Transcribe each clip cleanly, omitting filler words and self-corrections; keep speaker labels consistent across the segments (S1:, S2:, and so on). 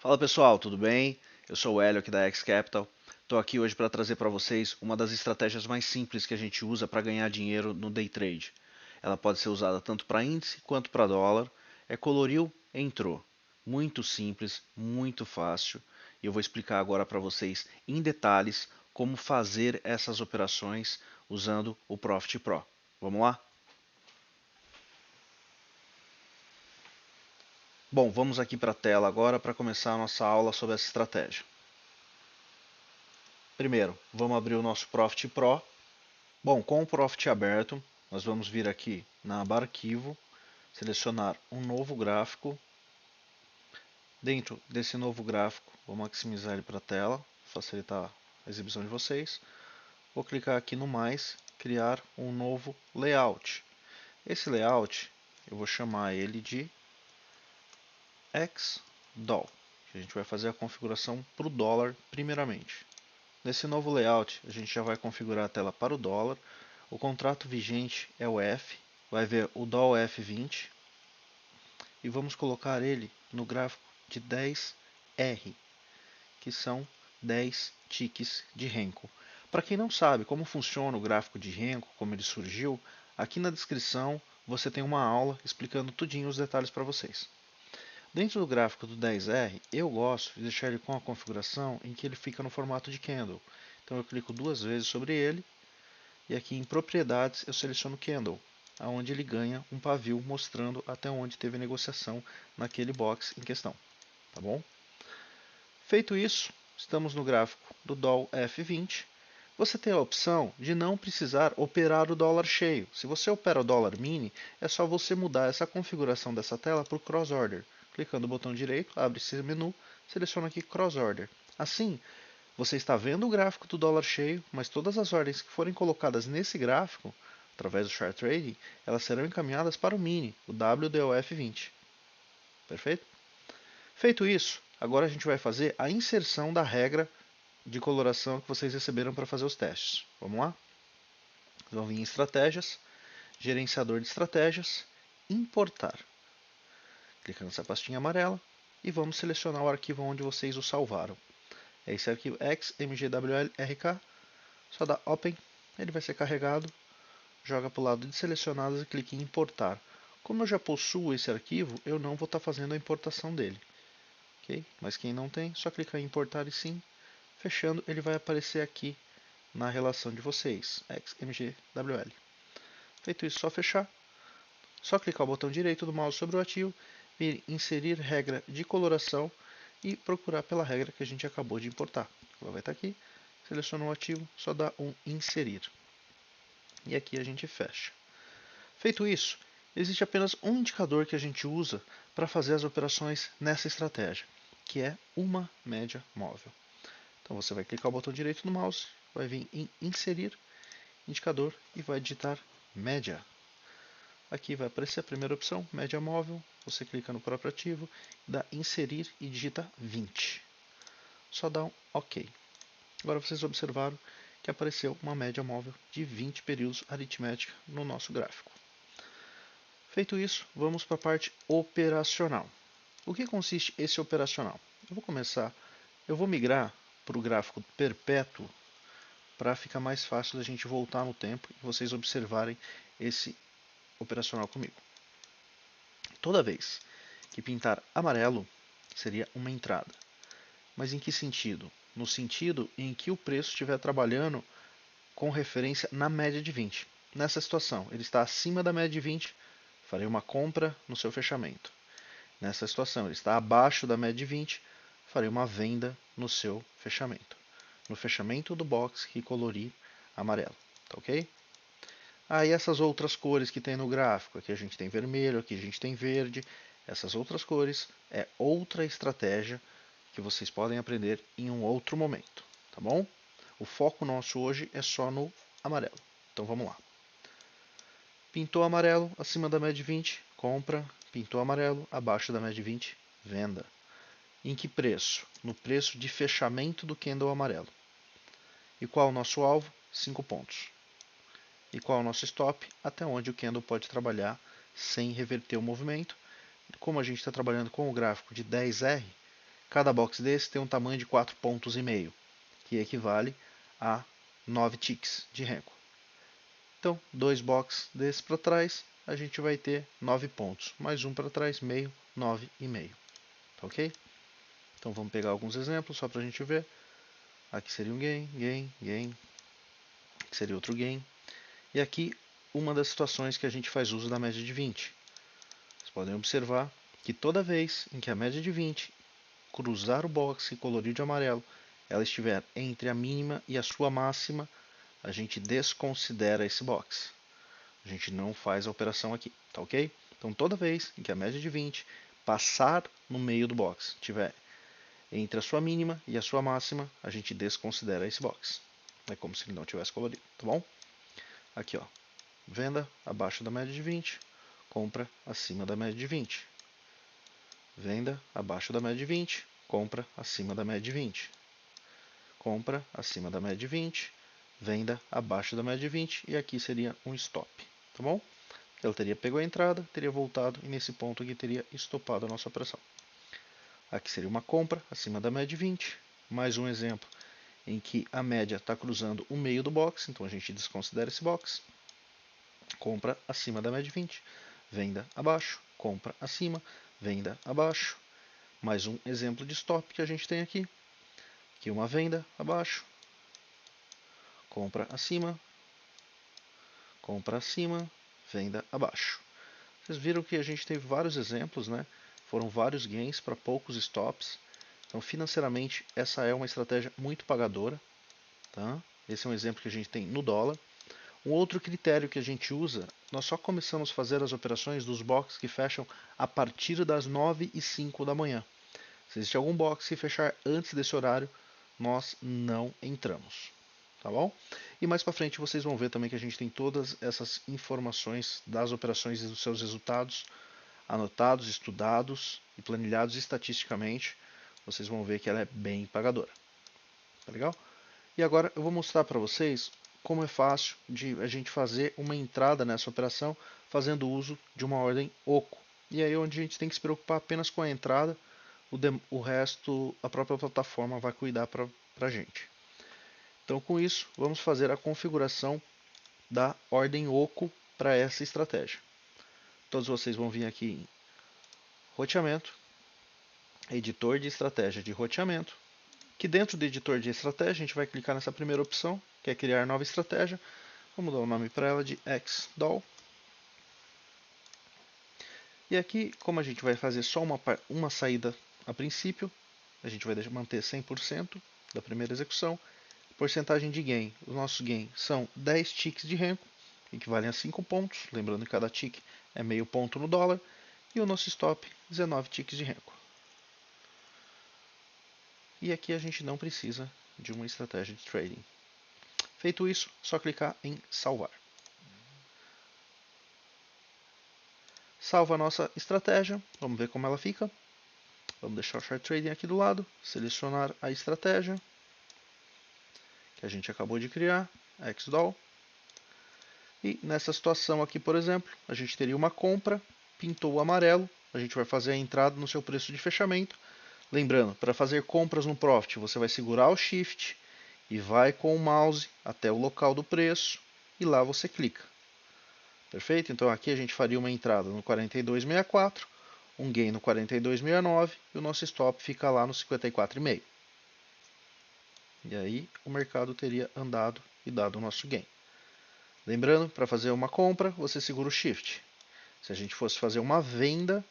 S1: Fala pessoal, tudo bem? Eu sou o Hélio aqui da X Capital. Estou aqui hoje para trazer para vocês uma das estratégias mais simples que a gente usa para ganhar dinheiro no day trade. Ela pode ser usada tanto para índice quanto para dólar. É coloriu, entrou. Muito simples, muito fácil. E eu vou explicar agora para vocês em detalhes como fazer essas operações usando o Profit Pro. Vamos lá? Bom, vamos aqui para a tela agora para começar a nossa aula sobre essa estratégia. Primeiro, vamos abrir o nosso Profit Pro. Bom, com o Profit aberto, nós vamos vir aqui na aba Arquivo, selecionar um novo gráfico. Dentro desse novo gráfico, vou maximizar ele para a tela, facilitar a exibição de vocês. Vou clicar aqui no mais, criar um novo layout. Esse layout, eu vou chamar ele de XDOL. A gente vai fazer a configuração para o dólar primeiramente. Nesse novo layout, a gente já vai configurar a tela para o dólar. O contrato vigente é o F, vai ver o DOL F20 e vamos colocar ele no gráfico de 10R, que são 10 ticks de Renko. Para quem não sabe como funciona o gráfico de Renko, como ele surgiu, aqui na descrição você tem uma aula explicando tudinho os detalhes para vocês. Dentro do gráfico do 10R, eu gosto de deixar ele com a configuração em que ele fica no formato de candle. Então eu clico duas vezes sobre ele e aqui em propriedades eu seleciono Candle, onde ele ganha um pavio mostrando até onde teve negociação naquele box em questão. Tá bom? Feito isso, estamos no gráfico do DOL F20. Você tem a opção de não precisar operar o dólar cheio. Se você opera o dólar mini, é só você mudar essa configuração dessa tela para o Cross Order. Clicando no botão direito, abre esse menu, seleciona aqui Cross Order. Assim, você está vendo o gráfico do dólar cheio, mas todas as ordens que forem colocadas nesse gráfico, através do Chart Trading, elas serão encaminhadas para o mini, o WDOF20. Perfeito? Feito isso, agora a gente vai fazer a inserção da regra de coloração que vocês receberam para fazer os testes. Vamos lá? Vão vir em estratégias, gerenciador de estratégias, importar. Clica nessa pastinha amarela e vamos selecionar o arquivo onde vocês o salvaram. É esse arquivo xmgwlrk. Só dá Open, ele vai ser carregado, joga para o lado de selecionadas e clique em importar. Como eu já possuo esse arquivo, eu não vou estar fazendo a importação dele. Okay? Mas quem não tem, só clicar em importar e sim. Fechando, ele vai aparecer aqui na relação de vocês, xmgwl. Feito isso, só fechar. Só clicar o botão direito do mouse sobre o ativo, vir inserir regra de coloração e procurar pela regra que a gente acabou de importar. Ela vai estar aqui. Seleciona o ativo, só dá um inserir. E aqui a gente fecha. Feito isso, existe apenas um indicador que a gente usa para fazer as operações nessa estratégia, que é uma média móvel. Então você vai clicar o botão direito no mouse, vai vir em inserir indicador e vai digitar média. Aqui vai aparecer a primeira opção, média móvel. Você clica no próprio ativo, dá inserir e digita 20. Só dá um OK. Agora vocês observaram que apareceu uma média móvel de 20 períodos aritmética no nosso gráfico. Feito isso, vamos para a parte operacional. O que consiste esse operacional? Eu vou migrar para o gráfico perpétuo para ficar mais fácil da gente voltar no tempo e vocês observarem esse operacional comigo. Toda vez que pintar amarelo, seria uma entrada. Mas em que sentido? No sentido em que o preço estiver trabalhando com referência na média de 20. Nessa situação, ele está acima da média de 20, farei uma compra no seu fechamento. Nessa situação, ele está abaixo da média de 20, farei uma venda no seu fechamento. No fechamento do box que colorir amarelo. Tá ok? Aí essas outras cores que tem no gráfico, aqui a gente tem vermelho, aqui a gente tem verde. Essas outras cores é outra estratégia que vocês podem aprender em um outro momento, tá bom? O foco nosso hoje é só no amarelo. Então vamos lá. Pintou amarelo acima da média de 20, compra. Pintou amarelo abaixo da média de 20, venda. Em que preço? No preço de fechamento do candle amarelo. E qual é o nosso alvo? 5 pontos. E qual é o nosso stop? Até onde o candle pode trabalhar sem reverter o movimento. Como a gente está trabalhando com o gráfico de 10R, cada box desse tem um tamanho de 4,5 pontos, que equivale a 9 ticks de Renko. Então, 2 boxes desses para trás, a gente vai ter 9 pontos. Mais um para trás, meio, 9,5. Tá ok? Então vamos pegar alguns exemplos só para a gente ver. Aqui seria um gain, gain, gain. Aqui seria outro gain. E aqui uma das situações que a gente faz uso da média de 20. Vocês podem observar que toda vez em que a média de 20 cruzar o box colorido de amarelo, ela estiver entre a mínima e a sua máxima, a gente desconsidera esse box. A gente não faz a operação aqui, tá ok? Então toda vez em que a média de 20 passar no meio do box, tiver entre a sua mínima e a sua máxima, a gente desconsidera esse box. É como se ele não tivesse colorido, tá bom? Aqui, ó, venda abaixo da média de 20, compra acima da média de 20. Venda abaixo da média de 20, compra acima da média de 20. Compra acima da média de 20, venda abaixo da média de 20 e aqui seria um stop, tá bom? Ela teria pego a entrada, teria voltado e nesse ponto aqui teria estopado a nossa operação. Aqui seria uma compra acima da média de 20, mais um exemplo em que a média está cruzando o meio do box, então a gente desconsidera esse box. Compra acima da média de 20, venda abaixo, compra acima, venda abaixo. Mais um exemplo de stop que a gente tem aqui. Aqui uma venda abaixo, compra acima, venda abaixo. Vocês viram que a gente teve vários exemplos, né? Foram vários gains para poucos stops. Então, financeiramente, essa é uma estratégia muito pagadora. Tá? Esse é um exemplo que a gente tem no dólar. Um outro critério que a gente usa, nós só começamos a fazer as operações dos boxes que fecham a partir das 9h05 da manhã. Se existe algum box que fechar antes desse horário, nós não entramos. Tá bom? E mais para frente vocês vão ver também que a gente tem todas essas informações das operações e dos seus resultados anotados, estudados e planilhados estatisticamente. Vocês vão ver que ela é bem pagadora. Tá legal? E agora eu vou mostrar para vocês como é fácil de a gente fazer uma entrada nessa operação fazendo uso de uma ordem OCO. E aí onde a gente tem que se preocupar apenas com a entrada, o resto a própria plataforma vai cuidar para a gente. Então com isso vamos fazer a configuração da ordem OCO para essa estratégia. Todos vocês vão vir aqui em roteamento, editor de estratégia de roteamento, que dentro do editor de estratégia a gente vai clicar nessa primeira opção, que é criar nova estratégia. Vamos dar o nome para ela de XDOL. E aqui, como a gente vai fazer só uma saída a princípio, a gente vai manter 100% da primeira execução. Porcentagem de gain. Os nossos gain são 10 ticks de Renko, equivalem a 5 pontos. Lembrando que cada tick é meio ponto no dólar. E o nosso stop, 19 ticks de Renko. E aqui a gente não precisa de uma estratégia de trading. Feito isso, só clicar em salvar. Salva a nossa estratégia. Vamos ver como ela fica. Vamos deixar o Chart Trading aqui do lado. Selecionar a estratégia que a gente acabou de criar, XDOL. E nessa situação aqui, por exemplo, a gente teria uma compra, pintou o amarelo. A gente vai fazer a entrada no seu preço de fechamento. Lembrando, para fazer compras no Profit, você vai segurar o Shift e vai com o mouse até o local do preço e lá você clica. Perfeito? Então aqui a gente faria uma entrada no 42,64, um gain no 42,69 e o nosso stop fica lá no 54,5. E aí o mercado teria andado e dado o nosso gain. Lembrando, para fazer uma compra, você segura o Shift. Se a gente fosse fazer uma venda,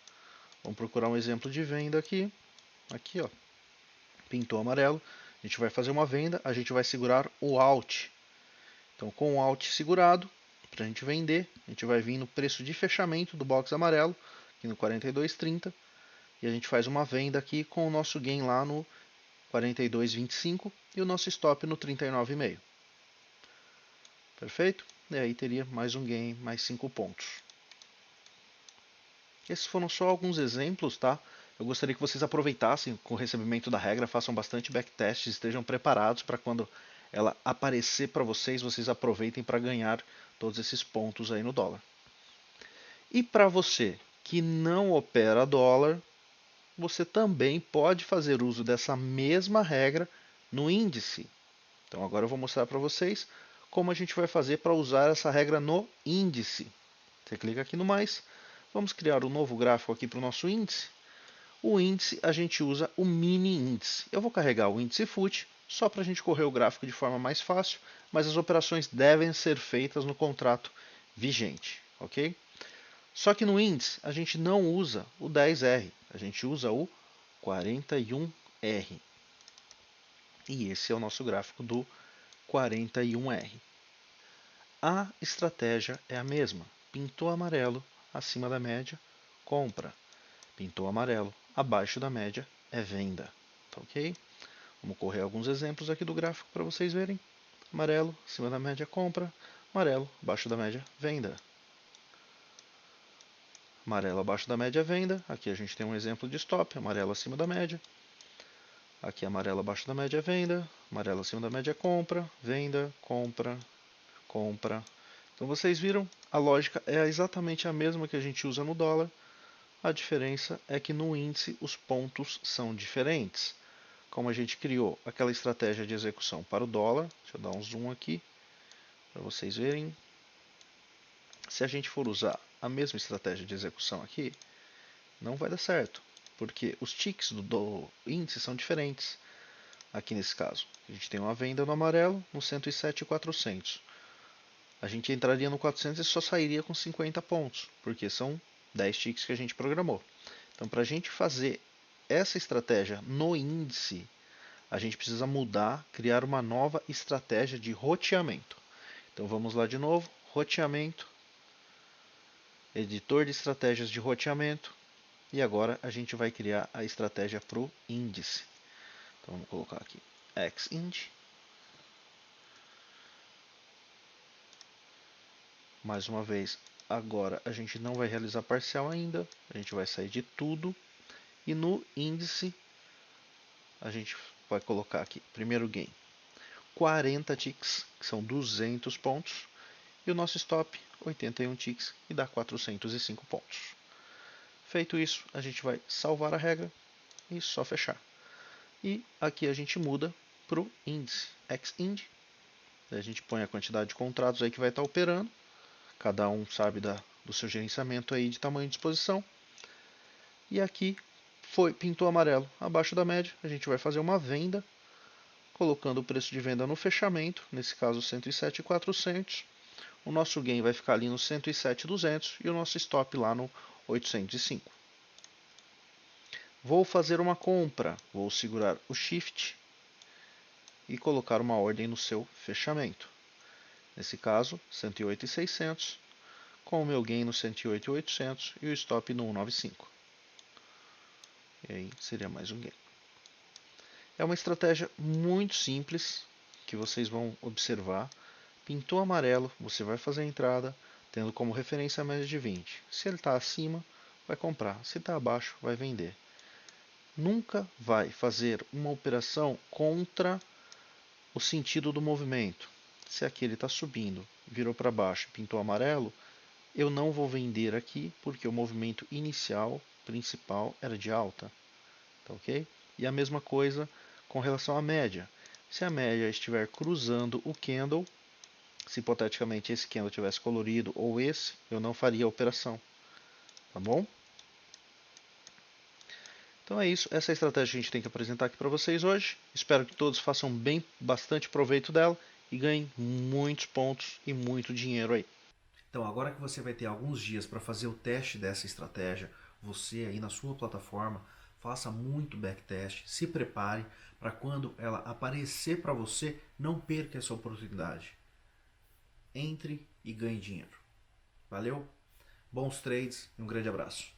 S1: vamos procurar um exemplo de venda aqui. Aqui, ó, pintou amarelo. A gente vai fazer uma venda, a gente vai segurar o Alt. Então, com o Alt segurado, para a gente vender, a gente vai vir no preço de fechamento do box amarelo, aqui no 42,30, e a gente faz uma venda aqui com o nosso gain lá no 42,25 e o nosso stop no 39,5. Perfeito? E aí teria mais um gain, mais 5 pontos. Esses foram só alguns exemplos, tá? Eu gostaria que vocês aproveitassem com o recebimento da regra, façam bastante backtests, estejam preparados para quando ela aparecer para vocês, vocês aproveitem para ganhar todos esses pontos aí no dólar. E para você que não opera dólar, você também pode fazer uso dessa mesma regra no índice. Então agora eu vou mostrar para vocês como a gente vai fazer para usar essa regra no índice. Você clica aqui no mais, vamos criar um novo gráfico aqui para o nosso índice. O índice a gente usa o mini índice. Eu vou carregar o índice FUT só para a gente correr o gráfico de forma mais fácil, mas as operações devem ser feitas no contrato vigente, ok? Só que no índice a gente não usa o 10R, a gente usa o 41R. E esse é o nosso gráfico do 41R. A estratégia é a mesma. Pintou amarelo acima da média, compra. Pintou amarelo abaixo da média, é venda. Tá ok? Vamos correr alguns exemplos aqui do gráfico para vocês verem. Amarelo acima da média, compra. Amarelo abaixo da média, venda. Amarelo abaixo da média, venda. Aqui a gente tem um exemplo de stop. Amarelo acima da média. Aqui amarelo abaixo da média, venda. Amarelo acima da média, compra. Venda, compra, compra. Então vocês viram, a lógica é exatamente a mesma que a gente usa no dólar. A diferença é que no índice os pontos são diferentes. Como a gente criou aquela estratégia de execução para o dólar, deixa eu dar um zoom aqui para vocês verem. Se a gente for usar a mesma estratégia de execução aqui, não vai dar certo, porque os ticks do índice são diferentes. Aqui nesse caso, a gente tem uma venda no amarelo no 107.400. A gente entraria no 400 e só sairia com 50 pontos, porque são 10 ticks que a gente programou. Então, para a gente fazer essa estratégia no índice, a gente precisa mudar, criar uma nova estratégia de roteamento. Então, vamos lá de novo, roteamento, editor de estratégias de roteamento, e agora a gente vai criar a estratégia para o índice. Então, vamos colocar aqui Xindi. Mais uma vez, agora a gente não vai realizar parcial ainda, a gente vai sair de tudo e no índice a gente vai colocar aqui, primeiro gain, 40 ticks, que são 200 pontos, e o nosso stop, 81 ticks, que dá 405 pontos. Feito isso, a gente vai salvar a regra e só fechar. E aqui a gente muda para o índice, Xindi, a gente põe a quantidade de contratos aí que vai estar operando. Cada um sabe do seu gerenciamento aí de tamanho de exposição. E aqui pintou amarelo abaixo da média. A gente vai fazer uma venda, colocando o preço de venda no fechamento, nesse caso 107.400. O nosso gain vai ficar ali no 107.200 e o nosso stop lá no 805. Vou fazer uma compra, vou segurar o Shift e colocar uma ordem no seu fechamento. Nesse caso, 108.600, com o meu gain no 108.800 e o stop no 195. E aí seria mais um gain. É uma estratégia muito simples que vocês vão observar. Pintou amarelo, você vai fazer a entrada, tendo como referência a média de 20. Se ele está acima, vai comprar. Se está abaixo, vai vender. Nunca vai fazer uma operação contra o sentido do movimento. Se aqui ele está subindo, virou para baixo e pintou amarelo, eu não vou vender aqui porque o movimento inicial, principal, era de alta. Tá ok? E a mesma coisa com relação à média. Se a média estiver cruzando o candle, se hipoteticamente esse candle tivesse colorido ou esse, eu não faria a operação. Tá bom? Então é isso, essa é a estratégia que a gente tem que apresentar aqui para vocês hoje. Espero que todos façam bastante proveito dela e ganhem muitos pontos e muito dinheiro aí.
S2: Então, agora que você vai ter alguns dias para fazer o teste dessa estratégia, você aí na sua plataforma, faça muito backtest, se prepare para quando ela aparecer para você, não perca essa oportunidade. Entre e ganhe dinheiro. Valeu, bons trades e um grande abraço.